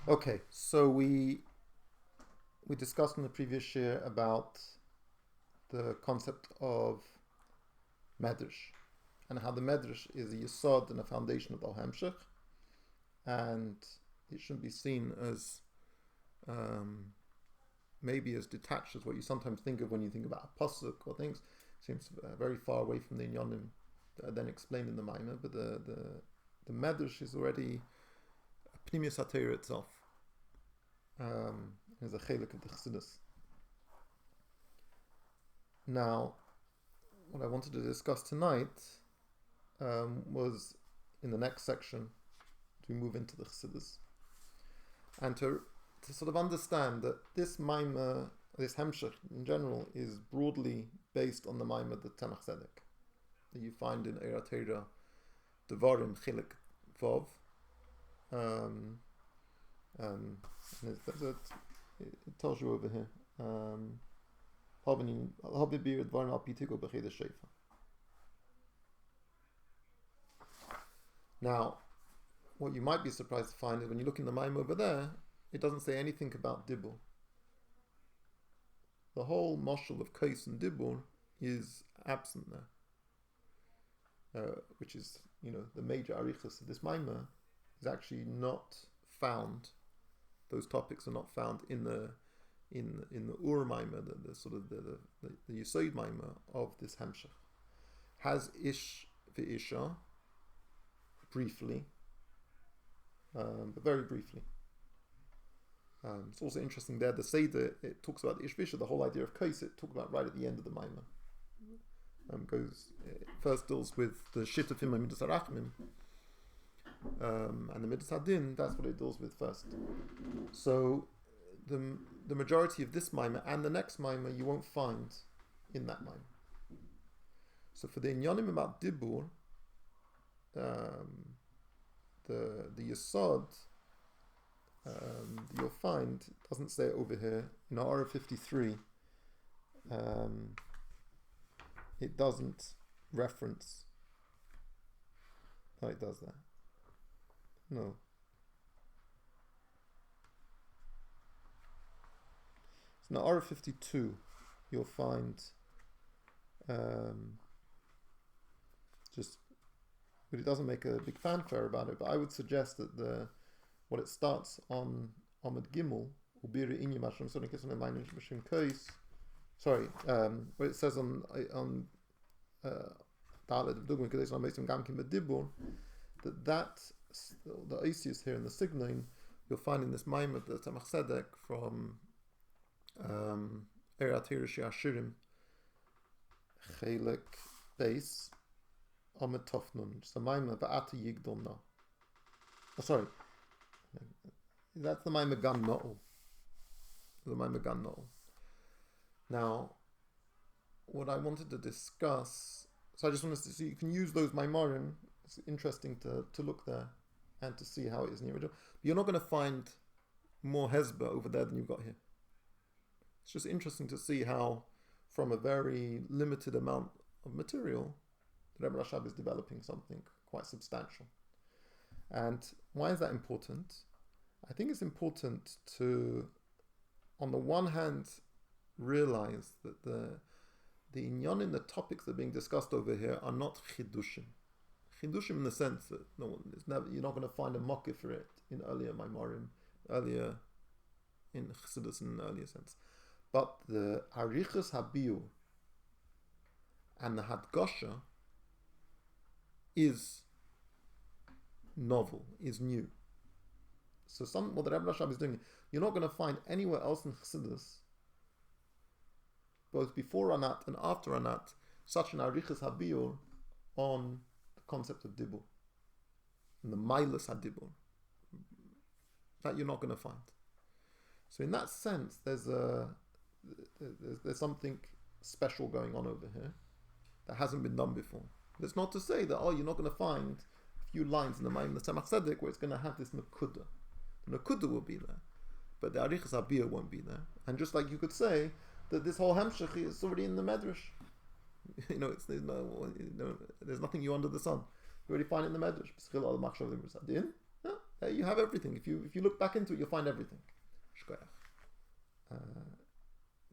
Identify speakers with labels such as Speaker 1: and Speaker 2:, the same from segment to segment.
Speaker 1: Okay, so we discussed in the previous year about the concept of medrash and how the medrash is a yesod and a foundation of the hemshekh, and it shouldn't be seen as um, maybe as detached as what you sometimes think of when you think about a pasuk or things. It seems very far away from the inyanim that are then explained in the Maimah, but the medrash is already a pnimius hatera itself. Is a chelik of the Chassidus. Now, what I wanted to discuss tonight was in the next section to move into the Chassidus and to sort of understand that this Maimah, this hemshekh in general, is broadly based on the Maimah the Tzemach Tzedek that you find in Eira Teira Devarim Chelik Vov. It tells you over here. Now, what you might be surprised to find is when you look in the Maim over there, it doesn't say anything about Dibur. The whole moshul of Kais and Dibur is absent there, which is, the major arichas of this Maimah is actually not found. Those topics are not found in the Ur Maimah, the sort of the Yesod Maimah of this hemshekh. Has Ish v'Isha briefly, but very briefly. It's also interesting there, the Seder, it talks about Ish v'Isha, the whole idea of Kais, it talks about right at the end of the Maimah. First deals with the Shit of Him and Midas Arachmim, and the Midas Hadin, that's what it deals with first. So the majority of this Maimah and the next Maimah you won't find in that Maimah. So for the Inyanim about Dibur, the Yesod, you'll find, it doesn't say it over here, in Ara 53, it doesn't reference, it does that. No. So now Ara 52, you'll find but it doesn't make a big fanfare about it, but I would suggest that what it starts on Amud Gimel, Ubiri Inyam Ashram Sonik Islam Mainin Mishim Kais, what it says on Dalet of Dugman Kadesh on Mesim Gamkim Bedibur, that the Isis here in the Signain, you'll find in this Maimah of the Tzemach Tzedek from Eira Teira Shiashirim Chelik Beis Amud Tofnun. It's the Maimah Ba'ata Yigdol Na. Oh, sorry. That's the Maimah Gan No'ol. The Maimah Gan No'ol. Now, what I wanted to discuss, so I just wanted to see, you can use those Maimarim. It's interesting to look there and to see how it is in the original. But you're not going to find more Hezbollah over there than you've got here. It's just interesting to see how, from a very limited amount of material, the Rebbe Rashab is developing something quite substantial. And why is that important? I think it's important to, on the one hand, realize that the inyanim, the topics that are being discussed over here, are not chidushim. Chidushim in the sense that you're not going to find a mocker for it in earlier Maimarim, earlier in Chassidus in an earlier sense. But the Arichas Habiur and the Hadgosha is novel, is new. So what the Rebbe Rashab is doing, you're not going to find anywhere else in Chassidus, both before Anat and after Anat, such an Arichas Habiur on the concept of Dibur and the Milas HaDibur. That you're not going to find. So in that sense, there's something special going on over here that hasn't been done before. That's not to say that you're not going to find a few lines in the Maimon the Tzemach Tzedek where it's going to have this Nakuda. The Nakuda will be there, but the Arichas Habiyah won't be there. And just like you could say that this whole hemshekh is already in the Medrash. There's nothing new under the sun. You already find it in the Medrash. You have everything. If you look back into it, you'll find everything.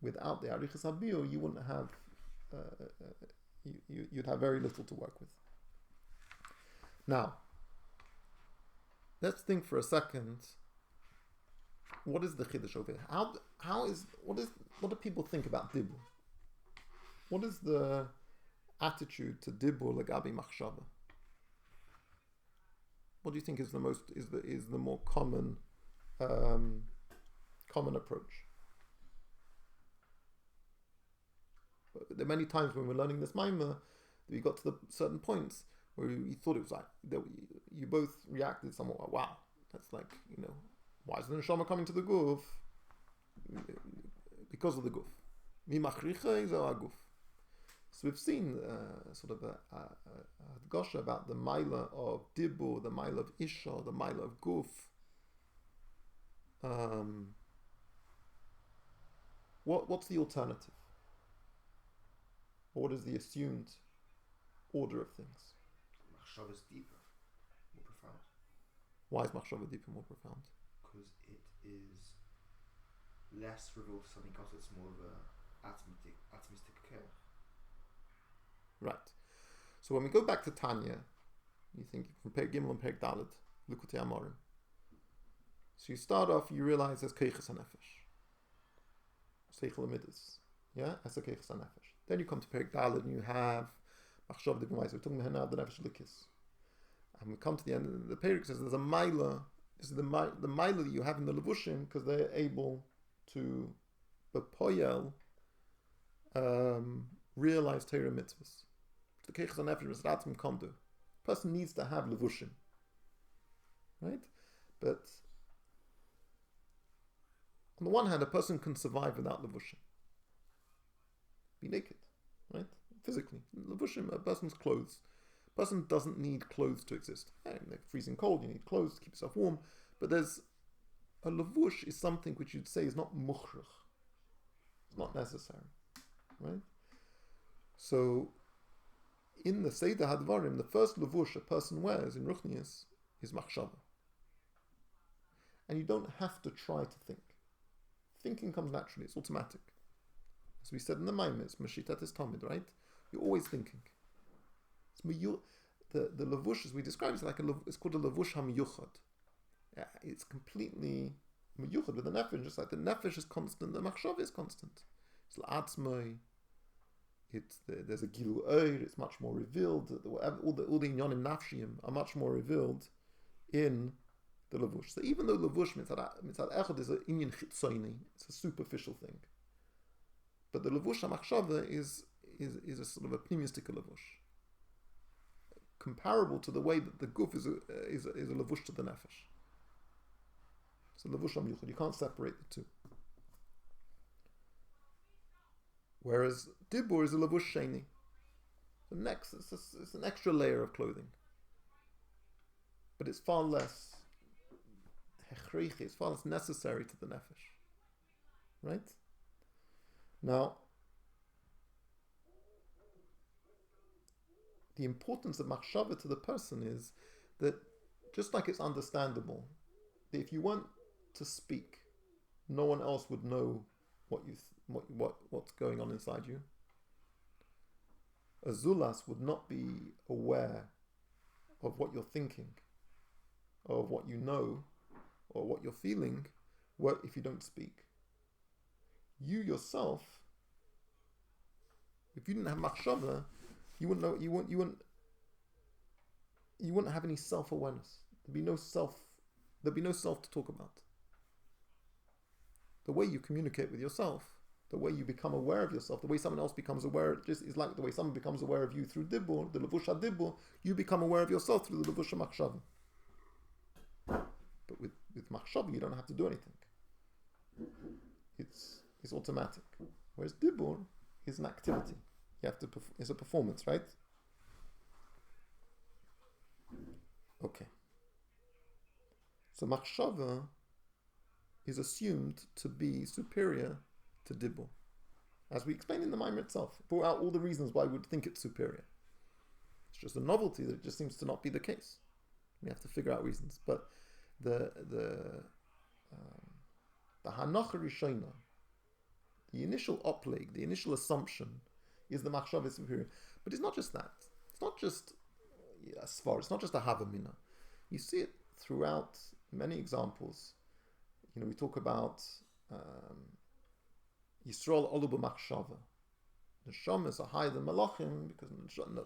Speaker 1: Without the Arichas Habiyur, you wouldn't have. You'd have very little to work with. Now, let's think for a second. What is the chiddush over here? What do people think about dibur? What is the attitude to dibur legabi machshava? What do you think is the more common approach? But there are many times when we're learning this maimah that we got to the certain points where you thought it was like that you both reacted somewhat like, wow, that's like, why is the neshama coming to the guf? Because of the guf. Mimachricha is our guf. So we've seen sort of a gosha about the maila of dibur, the maila of isha, the maila of guf. What's the alternative? Or what is the assumed order of things?
Speaker 2: Machshava is deeper, more profound.
Speaker 1: Why is machshava deeper, more profound?
Speaker 2: Because it is less revealed to something else. It's more of a atomistic care.
Speaker 1: Right. So when we go back to Tanya, you think from Perek Gimel and Perek Dalet, Likutei Amorim. So you start off, you realize there's Keiches HaNefesh, Seichel HaMidas, yeah, as a Keiches HaNefesh. Then you come to Perek Dalet and you have Machshav D'Gmais. We're talking about the Nefesh Likis, and we come to the end of the Perek. Says there's a Maila. This is the Maila that you have in the Levushim because they're able to bepoyel realize Torah mitzvahs. The Keiches HaNefesh is Ratzim Kondu. Person needs to have Levushim, right? But on the one hand, a person can survive without Levushim. Be naked, right? Physically. Levushim, a person's clothes. A person doesn't need clothes to exist. They're freezing cold, you need clothes to keep yourself warm. But there's a levush is something which you'd say is not mukhrach. It's not necessary, right? So, in the Seder Hadvarim, the first levush a person wears in Ruchnius is machshava. And you don't have to try to think. Thinking comes naturally, it's automatic. As we said in the Maimah, it's Mashitat is Tamid, right? You're always thinking. The levush, as we describe, is like it's called a levush hamiyuchad. Yeah, it's completely miyuchad with the nefesh, just like the nefesh is constant, the machshav is constant. It's la'atzmai. There's a gilu oir. It's much more revealed. All the inyanim nafshiyim are much more revealed in the levush. So even though levush mitzad echad is an inyan chitzoni, it's a superficial thing. But the levush hamachshava is a sort of a pneumistic levush, comparable to the way that the guf is a levush to the nefesh. So levush hamyuchad, you can't separate the two. Whereas dibur is a levush sheni. The next, it's an extra layer of clothing, but it's far less hechreichi. It's far less necessary to the nefesh, right? Now, the importance of machshava to the person is that just like it's understandable that if you want to speak, no one else would know what's going on inside you. A zulas would not be aware of what you're thinking, or of what you know, or what you're feeling, if you don't speak. You yourself, if you didn't have machshava, you wouldn't know. You wouldn't have any self-awareness. There'd be no self to talk about. The way you communicate with yourself, the way you become aware of yourself, the way someone else becomes aware, just is like the way someone becomes aware of you through dibur, the levush dibur. You become aware of yourself through the levush machshava. But with machshava, you don't have to do anything. It's automatic. Whereas dibur is an activity. You have to. It's a performance, right? Okay. So machshava is assumed to be superior to dibur, as we explained in the Maimah itself. Brought out all the reasons why we would think it's superior. It's just a novelty that it just seems to not be the case. We have to figure out reasons, but the hanocha rishona, the initial opleg, the initial assumption, is the machshava is superior. But it's not just that. It's not just svar. It's not just a havamina. You see it throughout many examples. We talk about Yisrael olu b'machshava. Neshamas are higher than malachim because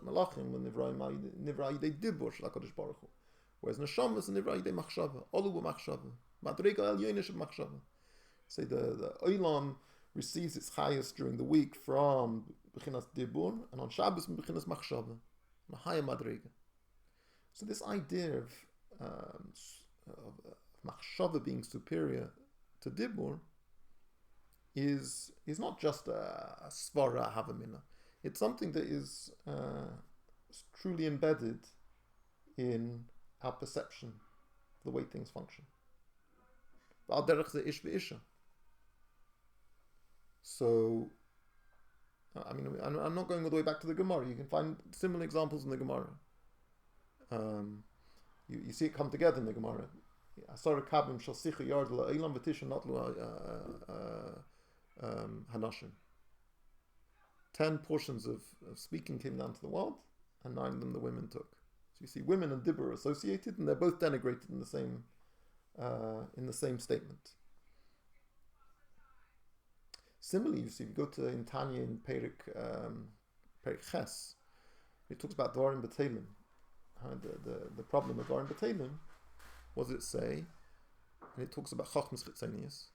Speaker 1: malachim when nivra yidei dibur shel HaKadosh Baruch Hu, whereas neshamas are nivra yidei machshava, olu b'machshava, madrega elyonis of machshava. Say the olam receives its highest during the week from b'chinas dibur, and on Shabbos from b'chinas machshava, a higher madrega. So this idea of machshava being superior to dibur is not just a svara havamina. It's something that is truly embedded in our perception, the way things function. So, I'm not going all the way back to the Gemara. You can find similar examples in the Gemara. You see it come together in the Gemara. Asara kabim shel sicha yard la'elam v'tisha not hanashim. 10 portions of speaking came down to the world, and 9 of them the women took. So you see women and dibur are associated, and they're both denigrated in the same statement. Similarly, you see, if you go to in Tanya in Perik Ches, it talks about Dvarim B'Teilim. The problem of Dvarim B'Teilim, what does it say? And it talks about Chachmas Chitzonius.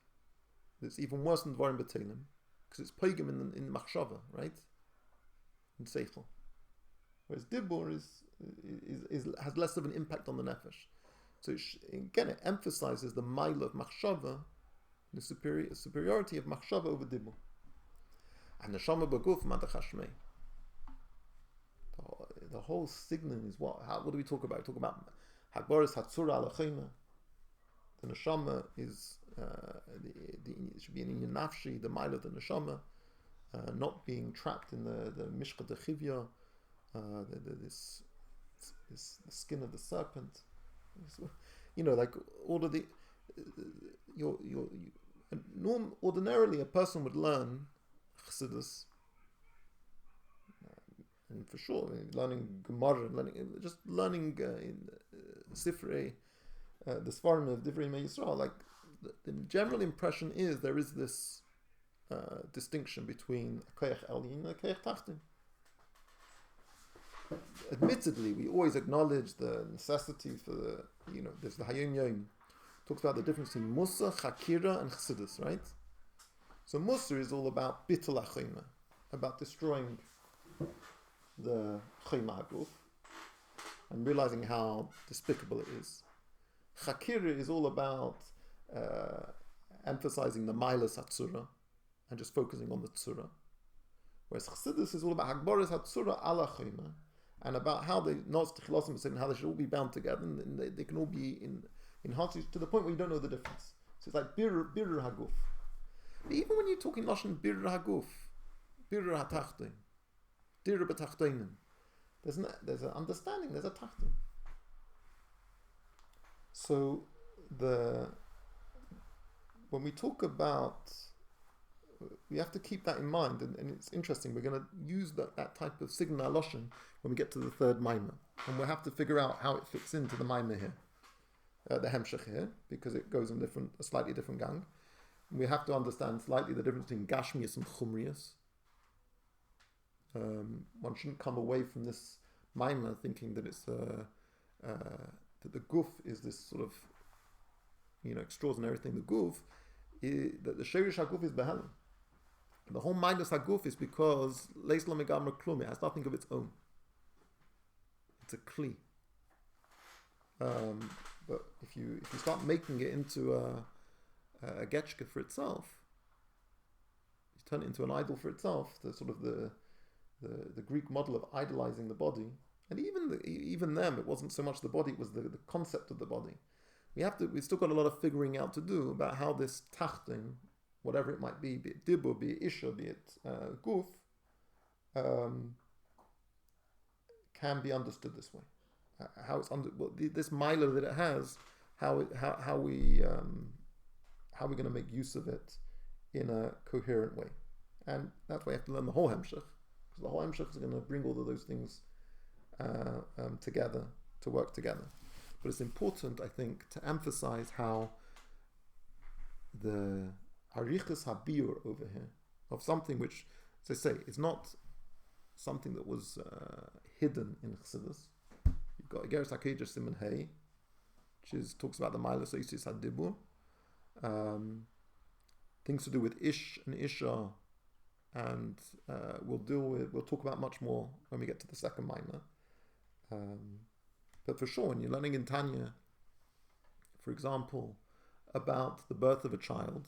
Speaker 1: It's even worse than Dvarim B'Teilim, because it's Pogim in Machshava, right? In Seichel. Whereas Dibur has less of an impact on the Nefesh. So again, it emphasizes the mile of Machshava, the superiority of Machshava over Dibur. And the Shama Baguf Madachashmei. The whole signon is what? What do we talk about? We talk about Hagboris Hatzura Alachema. The neshama is it should be an inyan nafshi, the mile of the neshama, not being trapped in the mishcha dechivya, this the skin of the serpent. Like all of the ordinarily a person would learn chassidus. And for sure, learning Gemara, learning Sifrei, the Svarim of Divrei Yisrael, like the general impression is there is this distinction between a koyach elyon and a koyach tachtin. Admittedly, we always acknowledge the necessity for there's the Hayom Yom talks about the difference between Musa, Chakira, and Chassidus, right? So Musa is all about Bittul HaChayma, about destroying the Chayma HaGuf and realizing how despicable it is. Chakira is all about emphasizing the Milas HaTzura and just focusing on the Tzura. Whereas Chassidus is all about Hagboris HaTzura ala Chayma and about how they and how they should all be bound together and they can all be in hearts to the point where you don't know the difference. So it's like Birur HaGuf. But even when you're talking Lashon Birur HaGuf, Birur HaTachtin, Dirur B'Tachtonim, there's an understanding, there's a Tachtin. So when we talk about, we have to keep that in mind, and it's interesting, we're going to use that type of signal Lashon when we get to the third Maimah, and we'll have to figure out how it fits into the Maimah here, the hemshekh here, because it goes in a slightly different gang. And we have to understand slightly the difference between Gashmius and Chumrius. One shouldn't come away from this Maimah thinking that it's that the guf is this sort of extraordinary thing. The guf that the sherish haguf is behalim. The whole mindless haguf is because leis lo megamar klum. It has nothing of its own. It's a kli. But if you start making it into a getchka for itself, you turn it into an idol for itself. The sort of the Greek model of idolizing the body, and even them, it wasn't so much the body; it was the concept of the body. We've still got a lot of figuring out to do about how this tachtin, whatever it might be it dibur, be it isha, be it guf, can be understood this way. How it's this milah that it has how we're going to make use of it in a coherent way. And that's why you have to learn the whole hemshekh, because the whole hemshekh is going to bring all of those things together, to work together. But it's important, I think, to emphasize how the harichas habiur over here of something which, as I say, is not something that was hidden in Chassidus. You've got Igeres HaKedesh Siman Hey, which talks about the Mailas Eisis HaDibur, things to do with Ish and Isha, and we'll talk about much more when we get to the second Maimah. But for sure, when you're learning in Tanya, for example, about the birth of a child,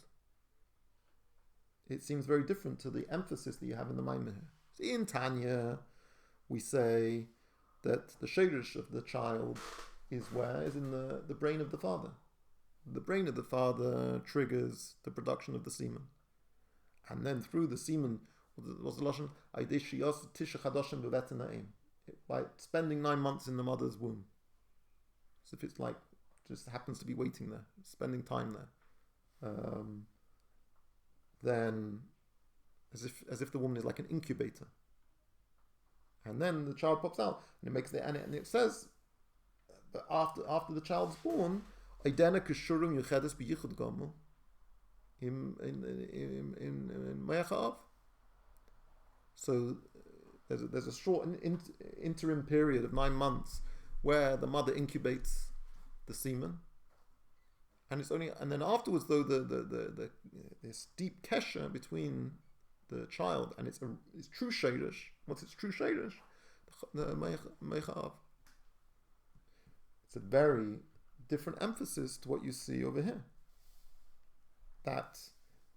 Speaker 1: it seems very different to the emphasis that you have in the Maimah here. So in Tanya, we say that the shirish of the child is in the brain of the father. The brain of the father triggers the production of the semen. And then through the semen, what's the lashon? By spending 9 months in the mother's womb. So if it's like, just happens to be waiting there, spending time there, then as if the woman is like an incubator. And then the child pops out, and it makes and it says, but after the child's born, Aidena Kishurim Yechedes B'Yichud Gomel in Mayach. So there's a short interim period of 9 months where the mother incubates the semen, and then afterwards, though, the this deep kesher between the child and its true shirish. What's its true shirish? The Mayach. It's a very different emphasis to what you see over here. That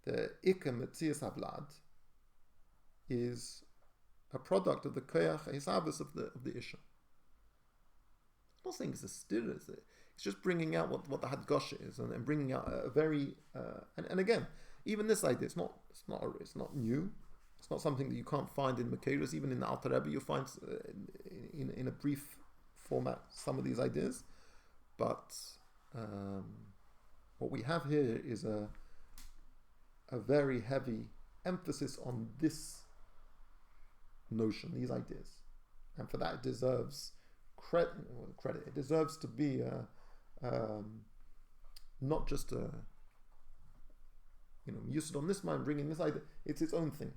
Speaker 1: the Ikka Metzias Havlad is a product of the Koyach Hisavus of the Isha. I'm not saying it's a stir, it's just bringing out what the Hadgosha is, and bringing out a very and again, even this idea, it's not new. It's not something that you can't find in Makeros. Even in the Alter Rebbe, you'll find in a brief format some of these ideas. But what we have here is a very heavy emphasis on this notion, these ideas, and for that it deserves credit. It deserves to be not just a used on this mind, bringing this idea. It's its own thing,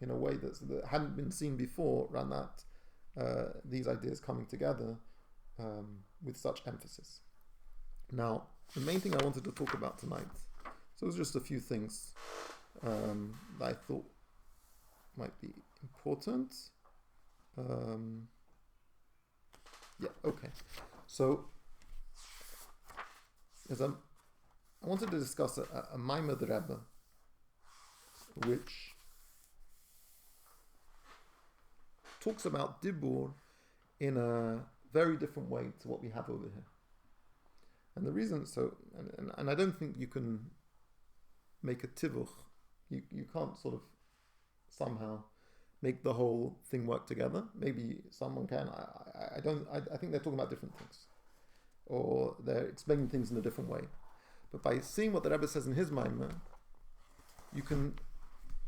Speaker 1: in a way that hadn't been seen before. Around that, these ideas coming together with such emphasis. Now, the main thing I wanted to talk about tonight, so it was just a few things that I thought might be important. So, I wanted to discuss a Maimah of the Rebbe, which talks about Dibur in a very different way to what we have over here. And the reason, and I don't think you can make a tivuch, you can't sort of somehow make the whole thing work together. Maybe someone can. I think they're talking about different things, or they're explaining things in a different way. But by seeing what the Rebbe says in his Maimah,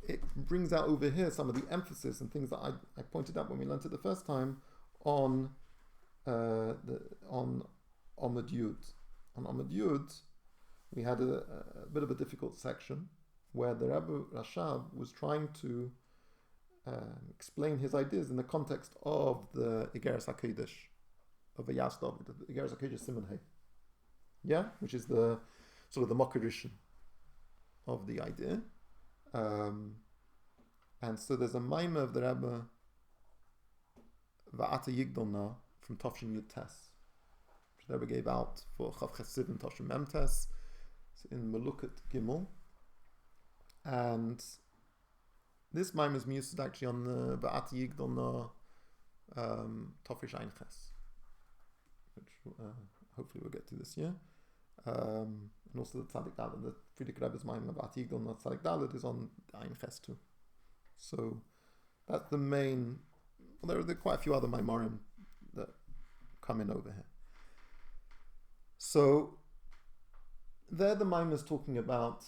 Speaker 1: it brings out over here some of the emphasis and things that I pointed out when we learned it the first time on Amud Yud. On Amud Yud, we had a bit of a difficult section where the Rebbe Rashab was trying to explain his ideas in the context of the Igeres HaKedesh of Vayas David, the Igeres HaKedesh Siman Hey, which is the sort of the Mokerishin of the idea. And so there's a Maimah of the Rebbe Va'ata Yigdolna from Tafshin Yud Tes, which the Rebbe gave out for Chav Chesiv and Tafshin Mem Tes in Melukat Gimel. And this Maimah is mused actually on the Va'ata Yigdolna Tafrish Ein Ches, which hopefully we'll get to this year. And also the Tzadik Dalet, the Friedrich Rebbe's Maimah Va'ata Yigdolna Tzadik Dalet is on Ein Ches too. So that's the main. Well, there are quite a few other Maimarim that come in over here. So there the Maimah is talking about.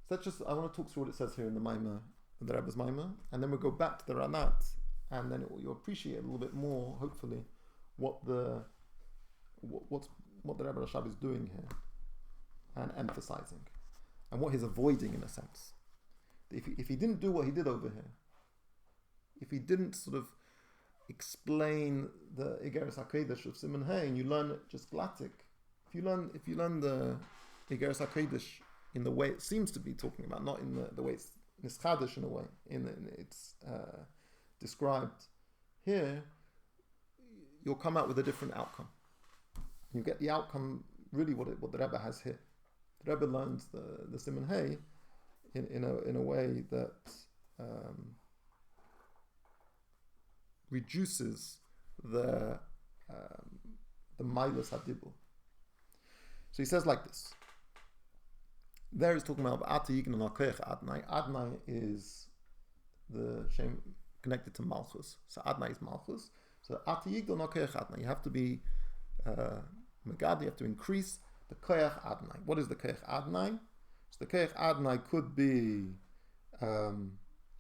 Speaker 1: That's just, I want to talk through what it says here in the Maimah, the Rebbe's Maimah, and then we'll go back to the Ranat, and then you'll appreciate a little bit more, hopefully, what the Rebbe Rashab is doing here, and emphasizing, and what he's avoiding in a sense. If he didn't do what he did over here, if he didn't sort of explain the Igeres HaKodesh of Siman Hey, and you learn it just glatik, if you learn the Igeres HaKodesh in the way it seems to be talking about, not in the way it's nischadish in a way, it's described here, you'll come out with a different outcome. You get the outcome really what the Rebbe has here. The Rebbe learns the Siman Hey in a way that reduces the Milas Hadibur. So he says like this. There he's talking about Ata Yignan Al-Koyach Adnai. Adnai is the Shem connected to Malchus. So Adnai is Malchus. So Ata Yignan Al-Koyach Adnai. You have to be Megad, you have to increase the Koyach Adnai. What is the Koyach Adnai? So the Koyach Adnai could be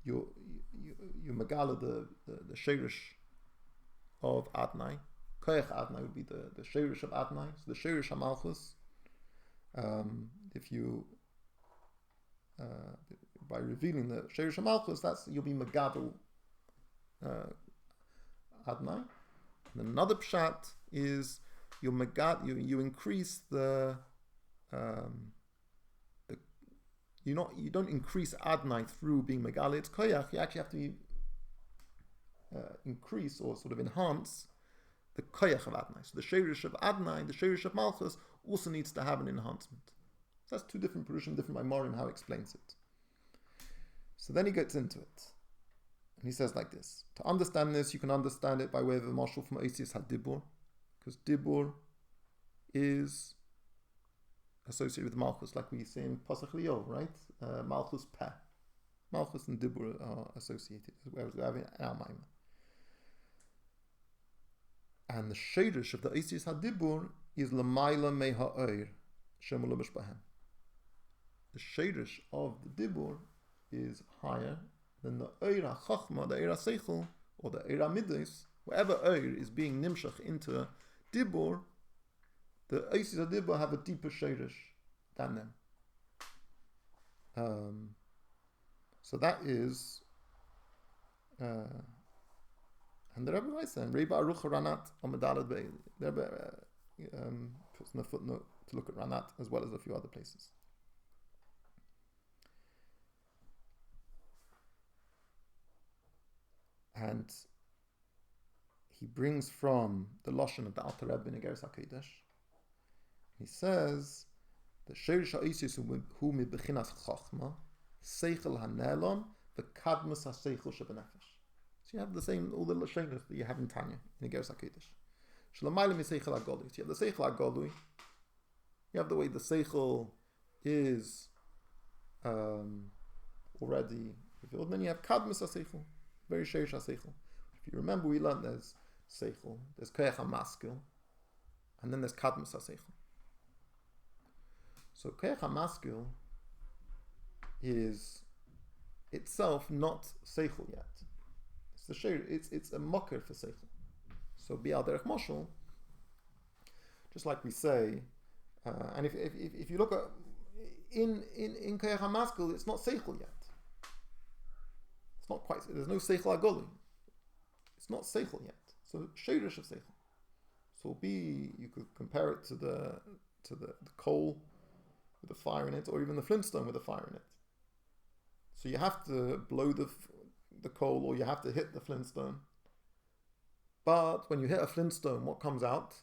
Speaker 1: you Megala the Sheirish of Adnai. Koyach Adnai would be the Sheirish of Adnai. So the Sheirish of Malchus. If you by revealing the Sheirish Malchus, that's you'll be Megadol Adnai. And another pshat is you increase the you don't increase Adnai through being Megal, it's Koyach. You actually have to increase or sort of enhance the Koyach of Adnai. So the Sheirish of Adnai, the Sheirish of Malchus also needs to have an enhancement. So that's two different Purushim, different Maimorim, how he explains it. So then he gets into it. And he says like this. To understand this, you can understand it by way of a marshal from Oisius HaDibur, because Dibur is associated with Malchus, like we say in Pasach Liyov, right? Malchus Peh. Malchus and Dibur are associated, whereas we have in our Maimah. And the Sheirish of the Oisius HaDibur is Lamaila Mei Ha'oir Shemula B'Shbahem. The Sheirish of the Dibur is higher than the Oir HaChachma, the Oir HaSeichel, or the Oir HaMiddos. Wherever Oir is being nimshach into Dibur, the Oisius HaDibur have a deeper Sheirish than them. So that is and the Rebbe writes then, Rebbe Aruch Ranat Amadalad Be'el. The Rebbe puts in the footnote to look at Ranat as well as a few other places. And he brings from the Lashon of the Alter Rebbe in Igeres HaKodesh. He says, the Sheirish HaOisius hu mi bechinas chachma, seichel hanelon, v'kadmus ha-seichel shebenefesh. So you have the same, all the Lashonos that you have in Tanya, in Igeres HaKodesh. Shalamayla mi seichel ha-golui. So you have the seichel ha-golui. You have the way the seichel is already revealed. Then you have kadmus ha-seichel, very Sheirish ha-seichel. If you remember, we learned there's seichel, there's koyach ha-maskil, and then there's kadmus ha-seichel. So koyach ha-maskil is itself not seichel yet. It's the sheir. It's a mocker for seichel. So bi'al derech moshel, just like we say, and if you look at in koyach ha-maskil, it's not seichel yet. It's not quite. There's no seichel agoli. It's not seichel yet. So sheirish of seichel. So you could compare it to the coal with the fire in it, or even the flintstone with the fire in it. So you have to blow the coal, or you have to hit the flintstone. But when you hit a flintstone, what comes out?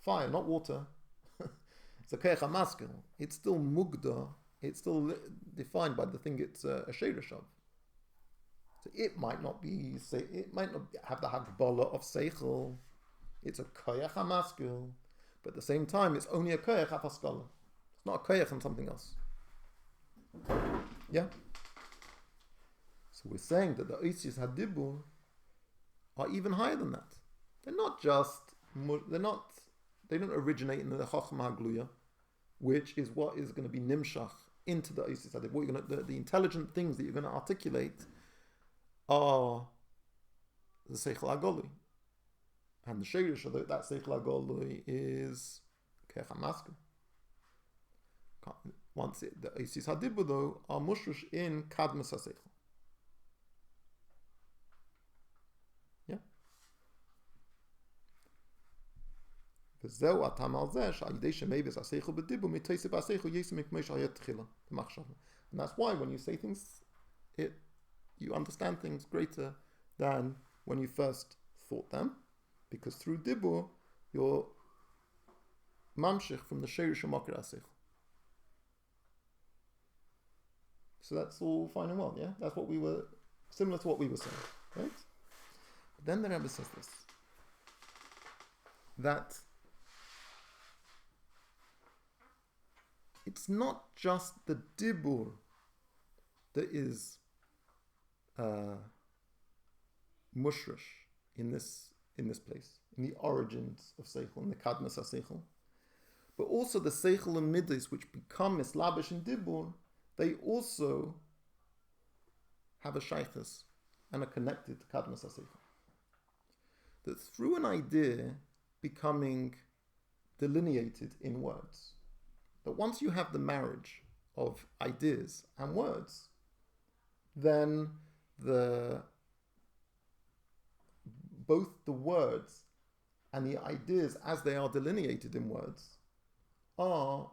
Speaker 1: Fire, not water. It's a koyach ha-maskil. It's still mugda. It's still defined by the thing it's a sheirish of. So it might not have the hagbala of seichel. It's a koyach ha-maskil, but at the same time, it's only a koyach ha-paskala. It's not a koyach and something else. Yeah. So we're saying that the Oisius HaDibur are even higher than that. They're not originate in the Chochmah Hagluya, which is what is going to be nimshach into the Osis Hadibur. What you're going to, the intelligent things that you're going to articulate are the Seichel Agolui. And the Sheirish of that Seichel Agolui is Kech HaMasker. Once the Osis Hadibur though are mushrush in Kadmas HaSeichel. Yeah. And that's why when you say things, you understand things greater than when you first thought them, because through dibur you're mamshich from the sheirish makir aseichel. So that's all fine and well, yeah. That's what we were similar to what we were saying, right? But then the Rebbe says this, that it's not just the dibur that is mushrish in this place, in the origins of seichel, in the kadmas ha-seichel, but also the seichel and midas which become mislabish in dibur, they also have a shaykhus and are connected to kadmas ha-seichel. That through an idea becoming delineated in words, that once you have the marriage of ideas and words, then both the words and the ideas as they are delineated in words are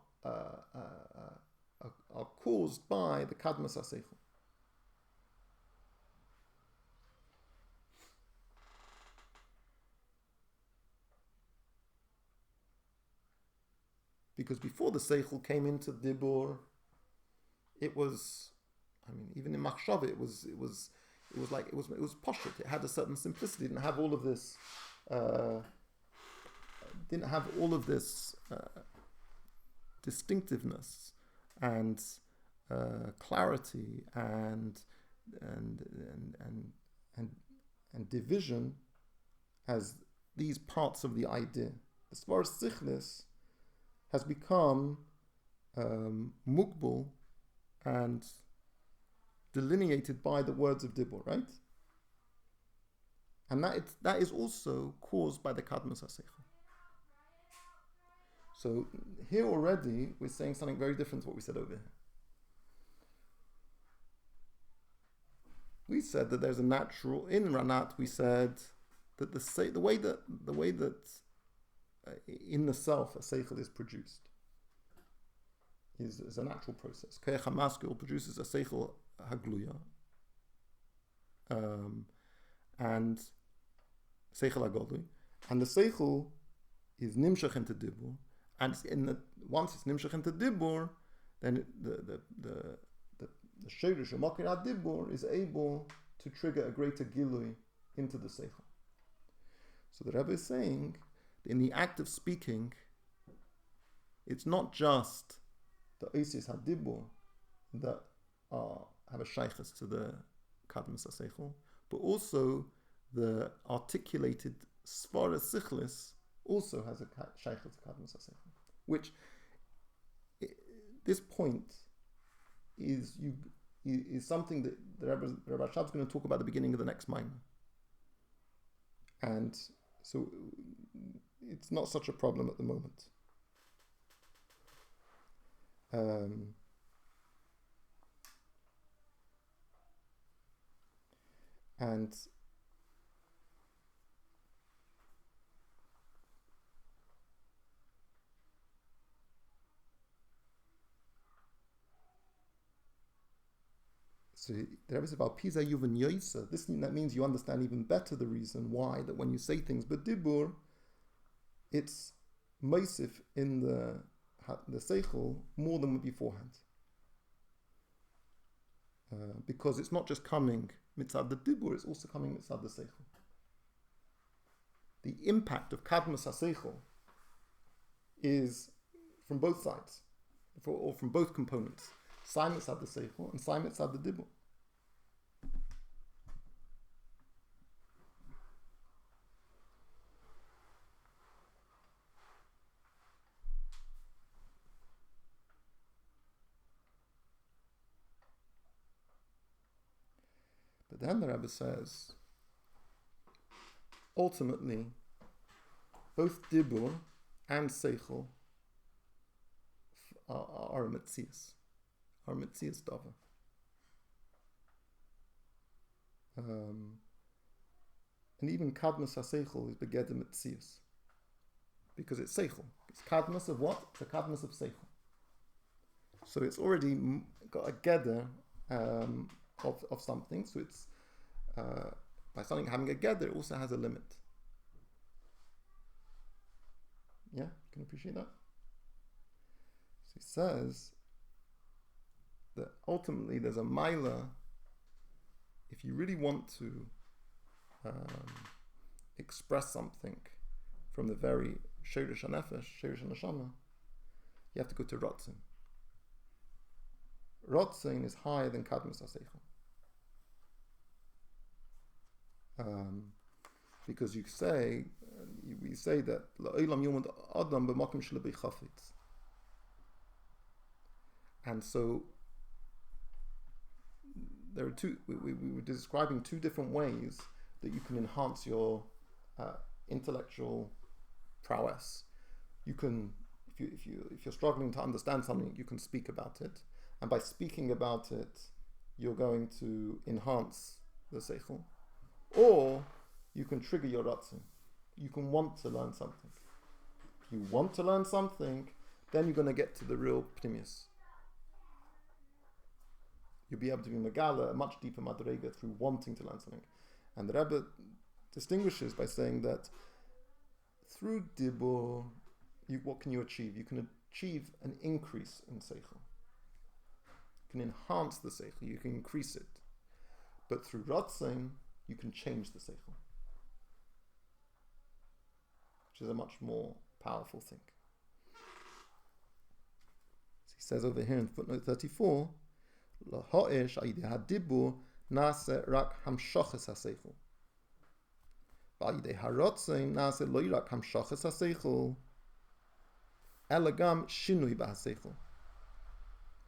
Speaker 1: caused by the kadmas ha-seichel. Because before the seichel came into dibur, it was, even in machshava, it was poshut. It had a certain simplicity. It didn't have all of this. Distinctiveness and clarity and division as these parts of the idea. As far as sichlis has become mukbul and delineated by the words of dibur, right? And that is also caused by the kadmas ha-seichel. So here already we're saying something very different to what we said over here. We said that there's a natural in Ranat. We said that the way that in the self a seichel is produced is a natural process. Keach HaMaskil produces a seichel hagluya, and seichel hagolui, and the seichel is nimshach into dibur, and once it's nimshach into dibur, then the sheirish makir dibur is able to trigger a greater gilui into the seichel. So the Rebbe is saying, in the act of speaking, it's not just the osis hadibur that have a shaykhus to the kadmas ha-seichel, but also the articulated svara sichlis also has a shaykhus to kadmas ha-seichel. Which this point is something that the Rabbi Shab's going to talk about at the beginning of the next minor. And so it's not such a problem at the moment. And so the Rebbe says about Pisa Yuvan Yoisa. That means you understand even better the reason why that when you say things but dibur, it's meisif in the seichel more than beforehand, because it's not just coming mitzad the dibur; it's also coming mitzad the seichel. The impact of kadmas ha-seichel is from both sides, or from both components. Sai mitzad the seichel and sai mitzad the dibur. then the Rebbe says, ultimately, both dibur and seichel are a metzias, davar. And even kadmas ha-seichel is begeder metzias, because it's seichel. It's kadmas of what? It's a kadmas of seichel. So it's already got a geder of something. So it's by something having a geder, it also has a limit. Yeah, you can appreciate that. So he says that ultimately there's a maila. If you really want to express something from the very shorish hanefesh, shorish neshama, you have to go to rotzin. Rotzin is higher than kadmus ha-seichel. Because we say that la'olam yomad adam b'makom shelo b'chafetz, and so there are two. We were describing two different ways that you can enhance your intellectual prowess. You can, if you're struggling to understand something, you can speak about it, and by speaking about it, you're going to enhance the seichel. Or you can trigger your ratzon. You can want to learn something. If you want to learn something, then you're going to get to the real pnimius. You'll be able to be megala, a much deeper madrega, through wanting to learn something. And the Rebbe distinguishes by saying that through dibur, what can you achieve? You can achieve an increase in seichel. You can enhance the seichel. You can increase it. But through ratzon, you can change the seichel, which is a much more powerful thing. So he says over here in footnote 34, L'ha'esh ayidei hadibur nase rak hamshachas ha-seichel. V'ayidei harotzin nase lo rak hamshachas ha-seichel, ela gam shinui ba-ha-seichel.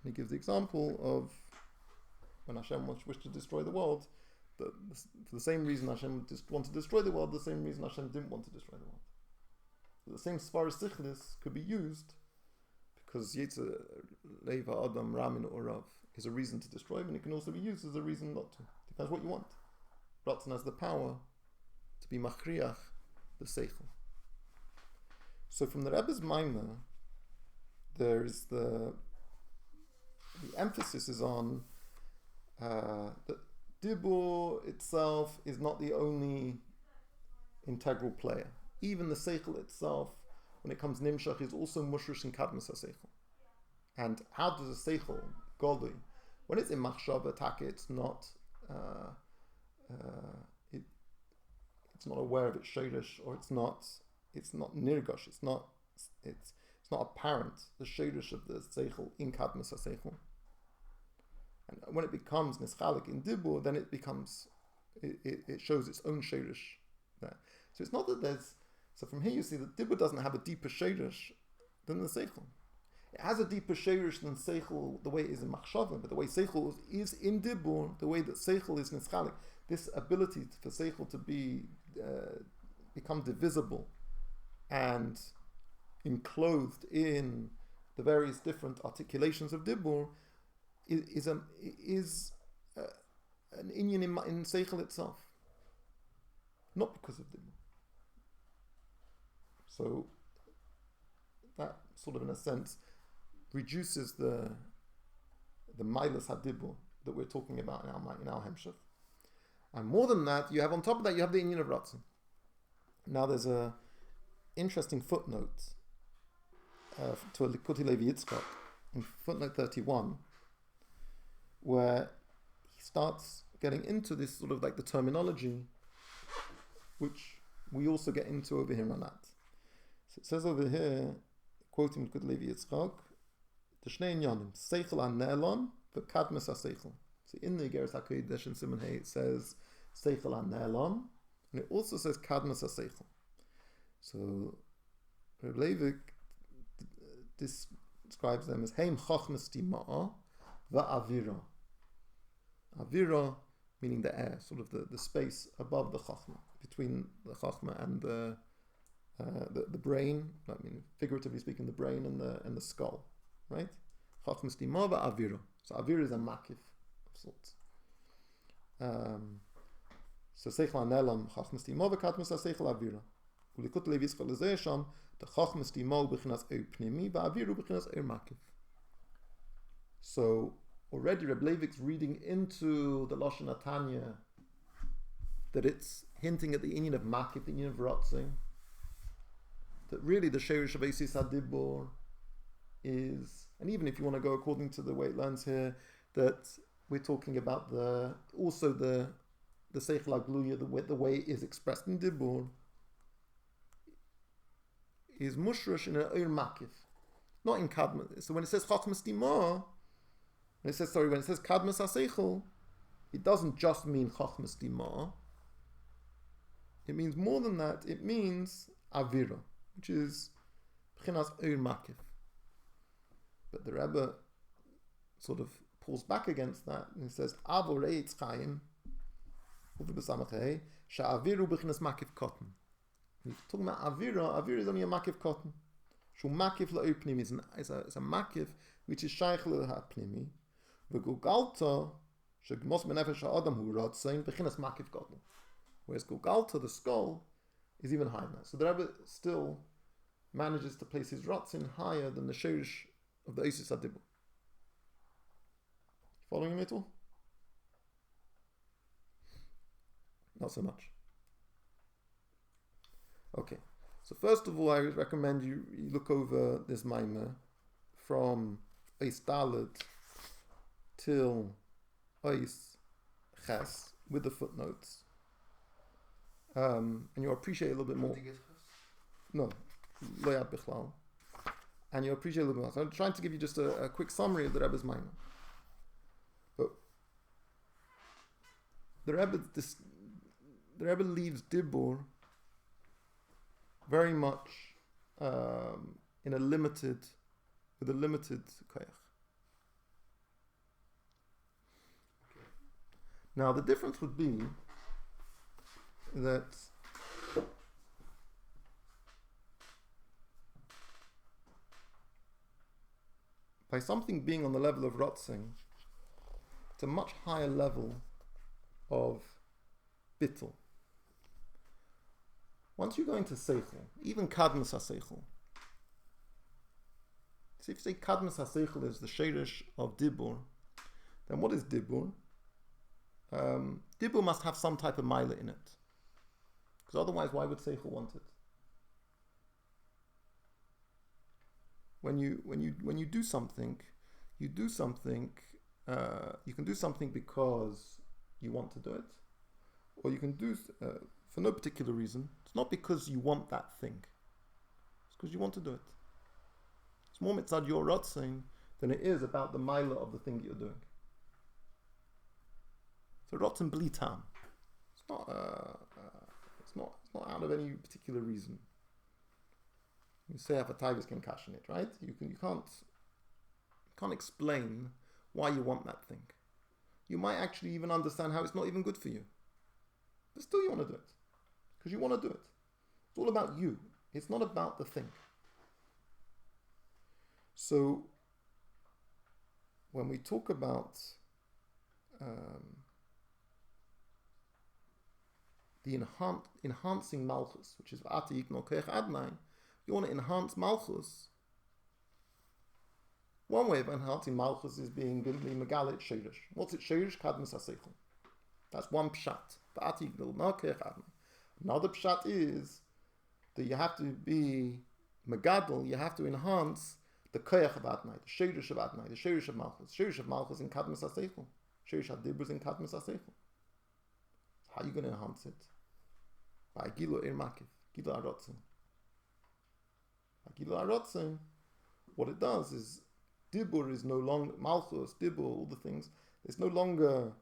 Speaker 1: He gives the example of when Hashem wished to destroy the world. For the same reason Hashem wanted to destroy the world, the same reason Hashem didn't want to destroy the world. So the same Svaras Sichlis could be used because Yetzer Leiva Adam Ramin Orav is a reason to destroy him, and it can also be used as a reason not to. Depends what you want. Ratzon has the power to be machriach the seichel. So from the Rebbe's Maimah, there's the emphasis is on that dibur itself is not the only integral player. Even the seichel itself, when it comes nimshach, is also mushrish in kadmas ha-seichel. And how does a seichel godly, when it's in machshava taka, it's not it's not aware of its shorish, or it's not nirgosh, it's not apparent, the shorish of the seichel in kadmas ha-seichel. And when it becomes nischalik in dibur, then it becomes, it shows its own shorish there. So it's not that there's, so from here you see that dibur doesn't have a deeper shorish than the seichel. It has a deeper shorish than seichel, the way it is in machshava, but the way seichel is in dibur, the way that seichel is nischalik, this ability for seichel to be become divisible and enclosed in the various different articulations of dibur, is an inyan in seichel itself, not because of dibur. So that sort of, in a sense, reduces the milas hadibur that we're talking about in our hemshekh. And more than that, you have on top of that, you have the inyan of ratzon. Now there's a interesting footnote to a Likuti Levi Yitzchak in footnote 31, where he starts getting into this sort of like the terminology, which we also get into over here on that. So it says over here, quoting Likuti Levi Yitzchak, the Shnei Inyanim, Seichel ha-ne'elam v'kadmas ha-seichel. So in the Igeres HaKodesh in Siman Hey, it says Seichel ha-ne'elam, and it also says kadmas ha-seichel. So Reb Leivik describes them as Heim Chachmas Tima'a va'avira. Avira meaning the air, sort of the space above the chachma, between the chachma and the brain. I mean, figuratively speaking, the brain and the skull, right? Chachma stima va'avira. So avira is a makif of sorts. So seichel anelam chachma stima v'kadmus ha-seichel avira. Ulikut levis chalazeh sham the chachma stima b'chinas eir pnimi va'aviru b'chinas eir makif. So already Reb Leivik's reading into the Lashon HaTanya that it's hinting at the inyan of makif, the inyan of rotzing, that really the sheirish of Eisis HaDibur is, and even if you want to go according to the way it learns here, that we're talking about the Seichel HaGluya, the way it is expressed in Dibur, is mushrush in an Eir Makif, not in Kadma. So when it says Chachma Stima, when it says Kadmas HaSeichel, it doesn't just mean Chachma Stima. It means more than that. It means Avira, which is B'chinas Eir Makif. But the Rebbe sort of pulls back against that and he says, Avo Reitz Chaim, Uvi B'samachei, Sha'aviru B'chinas Makif Kotten. If you're talking about Avira is only a Makif Kotten. Shu Makif La'ir Pnimi is a Makif which is Shaykh La'ir V'Gugalta, Shegmos Menefesh Ha'adam Hu Rotzein, B'chinas Makif Kotten. Whereas Gugalta, the skull, is even higher than that. So the Rebbe still manages to place his Rotzin higher than the Sheirish of the Eisis HaDibur. Following me at all? Not so much. Okay. So first of all, I recommend you look over this Maimer from Eis Daled till Eis Ches with the footnotes. And you'll appreciate a little bit more. No, Lo Yad Bichlal. And you'll appreciate a little bit more. So I'm trying to give you just a quick summary of the Rebbe's Maimer. But the Rebbe leaves Dibur very much with a limited koyach. Now the difference would be that by something being on the level of rotzing, it's a much higher level of bittul. Once you go into seichel, even kadmas ha-seichel, so if you say kadmas ha-seichel is the sheirish of dibur, then what is dibur? Dibur must have some type of mila in it, because otherwise why would seichel want it? When you do something, you can do something because you want to do it, or you can do for no particular reason. It's not because you want that thing. It's because you want to do it. It's more mitzad your rotzing than it is about the mila of the thing that you're doing. So rotzing bli tam. It's not out of any particular reason. You say if a tiger's can cash in it, right? You can't explain why you want that thing. You might actually even understand how it's not even good for you. But still you want to do it. Because you want to do it. It's all about you. It's not about the thing. So, when we talk about the enhancing Malchus, which is V'ata Yikno Kech Adnai, you want to enhance Malchus. One way of enhancing Malchus is being Bindli Megalit Sheirish. What's it? Sheirish Kadmas HaSeichel. That's one pshat. V'ata Yikno Kech Adnai. Another pshat is that you have to be Megadol, you have to enhance the Koyach of Adnai, the Sheirish of Adnai, the Sheirish of Malchus. Sheirish of Malchus in Kadmas HaSeichel. Sheirish HaDibur is in Kadmas HaSeichel. How are you going to enhance it? By Gilo Makif, Gilo Arotzin. By Gilo Arotzin, what it does is Dibur is no longer Malchus, Dibur, all the things. It's no longer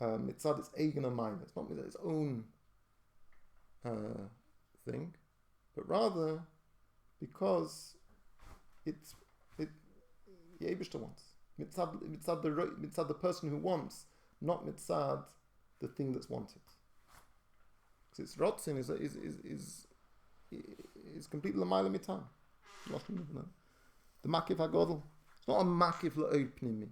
Speaker 1: mitzad its eigen mind. It's not mitzad its own thing, but rather because the Eibishter wants mitzad the person who wants, not mitzad the thing that's wanted. Because its rotzin is completely l'mayla mitam. The makif hagodl. It's not a makif la'od pnimi.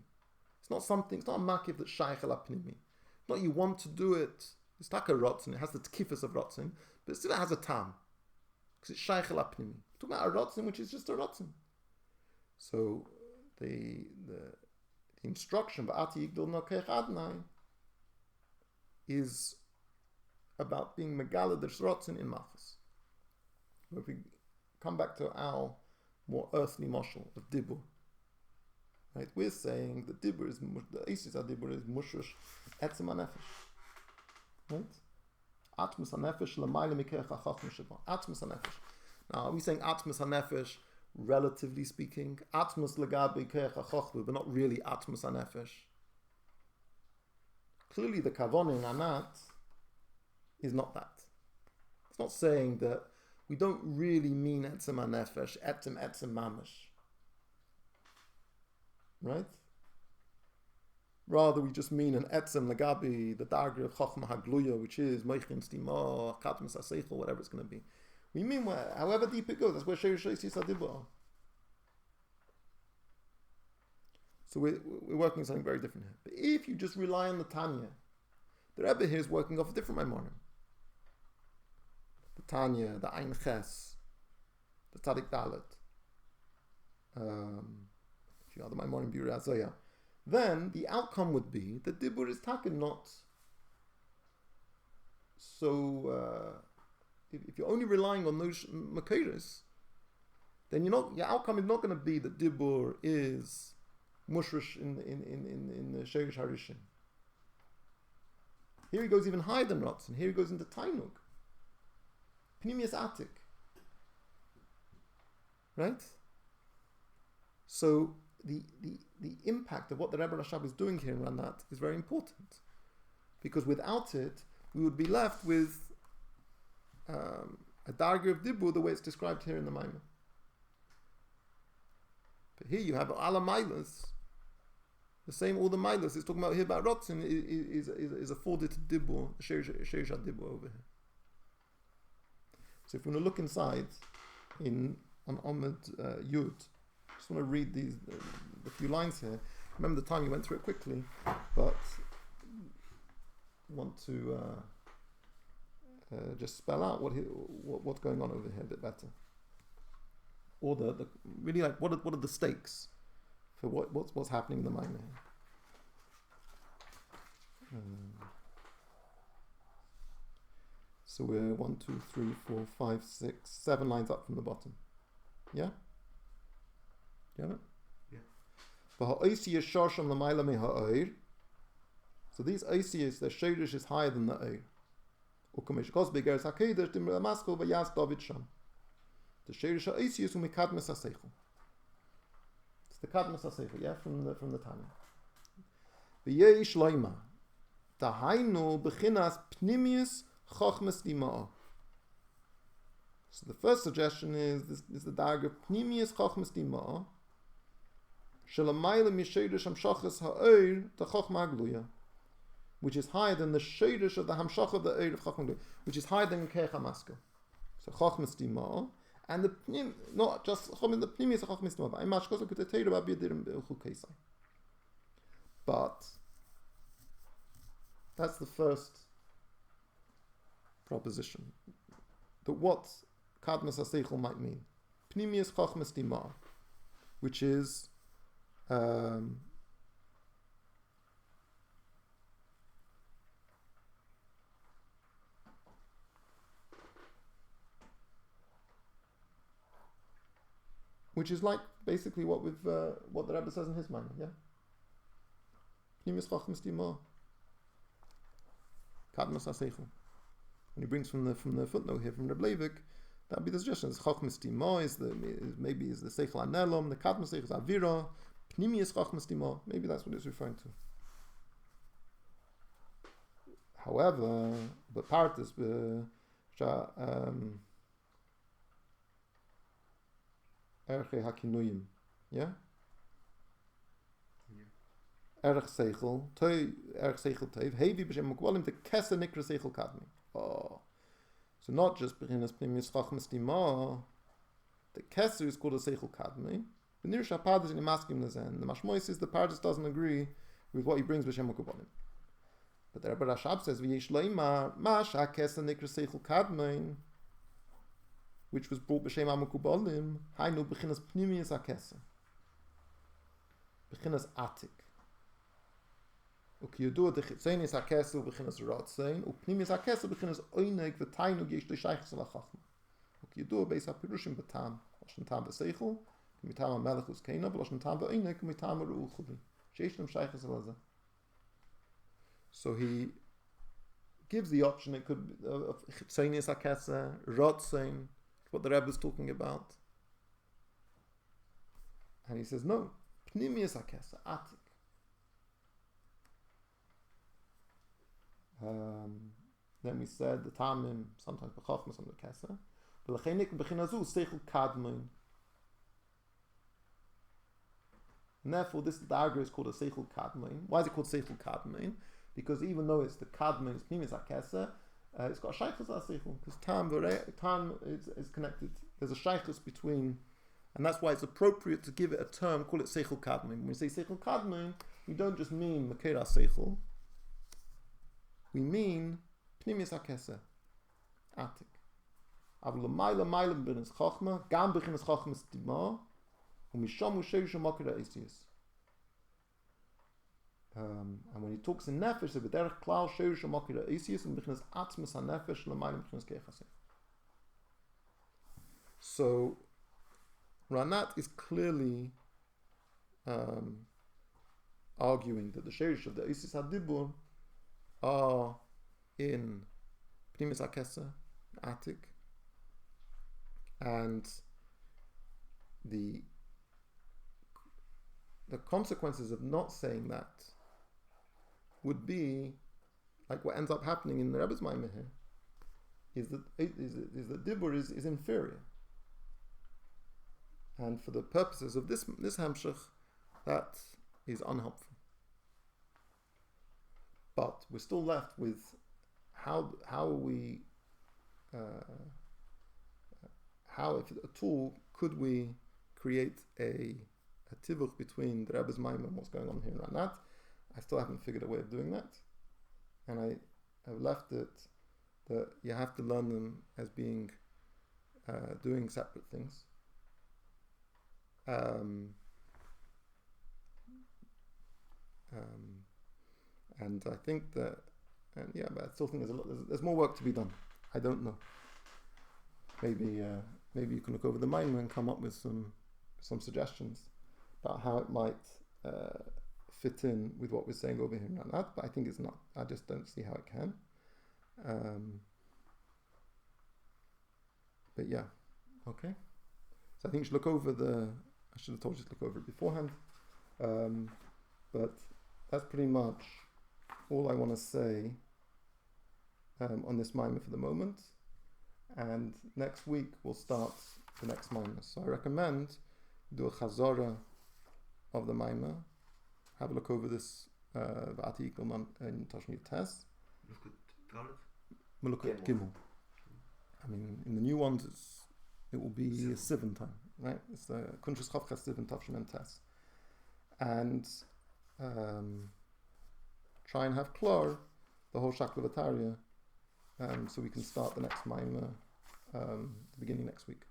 Speaker 1: It's not a makif that's shaykh ala pnimi. It's not you want to do it. It's like a rotzin. It has the tkifas of rotzin, but it still has a tam. Because it's shaykh ala pnimi. We're talking about a rotzin, which is just a rotzin. So the instruction ba'ati yigdol nokech adnai is about being megala the rotzin in malchus. If we come back to our more earthly mashal of dibur, right? We're saying that dibur is the asis of dibur is mushrush etzem hanefesh, right? Atmos hanefesh l'mayla mikech hachachma sheba. Atmos hanefesh. Now, are we saying atmos hanefesh relatively speaking? Atmos legabe mikech hachachma, but not really atmos hanefesh. Clearly, the kavon in anat is not that. It's not saying that we don't really mean etzem hanefesh, etzem mamash. Right? Rather, we just mean an etzem legabi, the darger of chochma hagluya, which is meichin stima, katmas aseichel, whatever it's going to be. We mean however deep it goes. That's where sheirush is adibah. So we're working on something very different here. But if you just rely on the Tanya, the Rebbe here is working off a different Maimonim. The Tanya, the Ein Ches, the Tzadik Dalet, a few other Maimonim, Biur Azaya. Then the outcome would be that Dibur is taken not so. If you're only relying on those Makeres, then your outcome is not going to be that Dibur is mushrish in the Sheirish Harishin. Here he goes even higher than Ratzin. Here he goes into Tainug. Pnimius Atik. Right? So the impact of what the Rebbe Rashab is doing here around that is very important. Because without it, we would be left with a darger of Dibur the way it's described here in the Maimon. But here you have Ala Mailas. The same, all the Mailas is talking about here about Rotzin is afforded to Dibur, Sheish Dibur over here. So if we want to look inside on Ahmed Yud, just want to read the few lines here. Remember the time you went through it quickly, but want to just spell out what's going on over here a bit better. Or the really like what are the stakes for what's happening in the mind here. So we're 1, 2, 3, 4, 5, 6, 7 lines up from the bottom. Yeah? You have it? Yeah. So these Oisias, their Sheirish is higher than the Oir. The Sheirish Oisias umikadmes aseichel. It's the kadmes aseichel, yeah, from the Tanya. V'yeish loima. Tahainu bechinas pnimius chochmes dima'a. So the first suggestion is the dag of pnimius chochmes dima'a. Shelamayla misheirish hamshachas ha'oir the chochma agluya, which is higher than the sheirish of the hamshach of the oir of chochma agluya, which is higher than keich hamaska. So chochmes dima'a. And the pnim, not just the pnimius chochmes dima'a. But that's the first proposition. That what kadmas aseichel might mean. Pnimius chochmes dima'a, which is like basically what the Rebbe says in his mind, yeah. Pnimius chochmes dima'a, kadmas aseichel. When he brings from the footnote here from Rabbi Leivik, that would be the suggestion. Chochmes dima'a is the seichel anelom, the kadmas seichel is avira, pnimius chochmes dima'a. Maybe that's what it's referring to. However, the part is erche hakinuyim, yeah. Erech Seichel, Erech Seichel Tev, Hevi B'Shem Mukbalim, the Kesa Nikra Seichel Kadmi. Oh. So not just Bechinas Pnimis Chachmas Dima, the Keser is called a Seichel Kadmi. The Nirsh HaPardes in the Maskim Lezen, the Mashmois says the Pardes doesn't agree with what he brings B'Shem Mukbalim. But the Rebbe Rashab says, V'yesh Leimar, Mash HaKesa Nikra Seichel Kadmi, which was brought B'Shem HaMukubalim, Hainu Bechinas Pnimis HaKesa. Bechinas Atik. Ukiyudua de Chitzenis HaKesa Bechinas Ratzein, Upnimis HaKesa Bechinas Oinig V'Tainug Yesh Lo Shaychus L'Chachma. Ukiyudua Beis HaPirushim B'Tam, Lashon Tam V'Seichel, Mitam HaMelech Uzkeina, Lashon Tam V'Oinig, Mitam HaRu'ul Chuli. Sheish Lo Shaychus L'Zeh. So he gives the option, it could be of Chitzenis HaKesa, Ratzein, what the Rebbe is talking about. And he says, no, Pnimius HaKesa, Atik. Then we said the Tamim, sometimes B'chachma, sometimes Kesa. V'lechenik b'chinazu, Seichel Kadmon. And therefore, this Dagra is called a Seichel Kadmon. Why is it called Seichel Kadmon? Because even though it's the Kadmon, it's Pnimius HaKesa, it's got a shaykhus al-seichel, because tam is connected. There's a shaykhus between, and that's why it's appropriate to give it a term, call it seichel kadmon. When we say seichel kadmon, we don't just mean makera seichel. We mean pnimis hakesa, atik. Avlo mayla b'chinas chachma, gam b'chinas chachma stima, u'misham u'sheish makera esius. And when he talks in nefesh, the derech klal sheish makira isius and b'chinas atzmas hanefesh l'mayim b'chinas keichasei. So Ranat is clearly arguing that the sheish of the isis hadibur are in pnimis hakesa, atik, and the consequences of not saying that would be like what ends up happening in the Rebbe's Maimah here, is that Dibur is inferior, and for the purposes of this hemshekh, that is unhelpful. But we're still left with how if at all could we create a tivuch between the Rebbe's Maimah and what's going on here and that. I still haven't figured a way of doing that, and I have left it that you have to learn them as being doing separate things. And I think that, but I still think there's more work to be done. I don't know. Maybe you can look over the Maimah and come up with some suggestions about how it might fit in with what we're saying over here and that, but I think it's not. I just don't see how it can. But yeah, okay. So I think you should look over I should have told you to look over it beforehand. But that's pretty much all I want to say on this Maimah for the moment. And next week we'll start the next Maimah. So I recommend do a chazara of the Maimah. Have a look over this V'ati Yikelman in Tashmir Tes. Look at Gimel. I mean, in the new ones, it will be Sivan time, right? It's the Kunshas Chavcha Sivan Tavshin Tes. And try and have Klor, the whole Shaklavataria, so we can start the next Maimah the beginning next week.